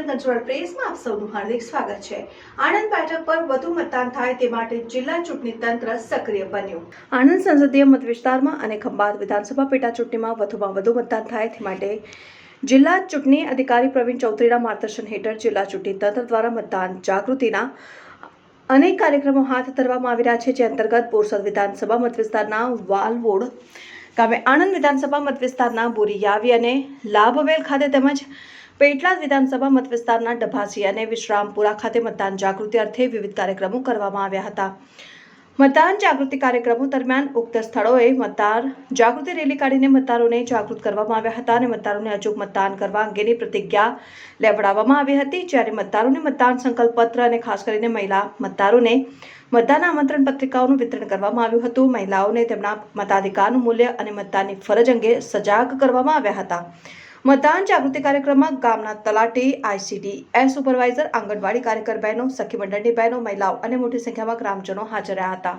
Cultural પ્રેસમાં આપ સૌનું હાર્દિક સ્વાગત છે। આણંદ બેઠક પર વધુ મતદાન થાય તે માટે જિલ્લા ચૂંટણી તંત્ર સક્રિય બન્યું। આણંદ સંસદીય મત વિસ્તારમાં અને ખંભાત વિધાનસભા પેટા ચૂંટણીમાં વધુમાં વધુ મતદાન થાય તે માટે જિલ્લા ચૂંટણી અધિકારી પ્રવીણ ચૌધરીના માર્ગદર્શન હેઠળ જિલ્લા ચૂંટણી તંત્ર દ્વારા મતદાન જાગૃતિના અનેક કાર્યક્રમો હાથ ધરવામાં આવી રહ્યા છે। જે અંતર્ગત બોરસદ વિધાનસભા મત વિસ્તારના વાલવોડ ગામે, આણંદ વિધાનસભા મત વિસ્તારના બોરીયાવી અને લાભવેલ ખાતે તેમજ પેટલાદ વિધાનસભા મત વિસ્તારના ડભાસી અને વિશ્રામપુરા ખાતે મતદાન જાગૃતિ અર્થે વિવિધ કાર્યક્રમો કરવામાં આવ્યા હતા। મતદાન જાગૃતિ કાર્યક્રમો દરમિયાન ઉક્ત સ્થળોએ મતદાર જાગૃતિ રેલી કાઢીને મતદારોને જાગૃત કરવામાં આવ્યા હતા અને મતદારોને અચૂક મતદાન કરવા અંગેની પ્રતિજ્ઞા લેવડાવવામાં આવી હતી। જ્યારે મતદારોને મતદાન સંકલ્પ પત્ર અને ખાસ કરીને મહિલા મતદારોને મતદાન આમંત્રણ પત્રિકાઓનું વિતરણ કરવામાં આવ્યું હતું। મહિલાઓને તેમના મતાધિકારનું મૂલ્ય અને મતદાનની ફરજ અંગે સજાગ કરવામાં આવ્યા હતા। મતદાન જાગૃતિ કાર્યક્રમમાં ગામના તલાટી, ICDS સુપરવાઇઝર, આંગણવાડી કાર્યકર બહેનો, સખી મંડળની બહેનો, મહિલાઓ અને મોટી સંખ્યામાં ગ્રામજનો હાજર રહ્યા હતા।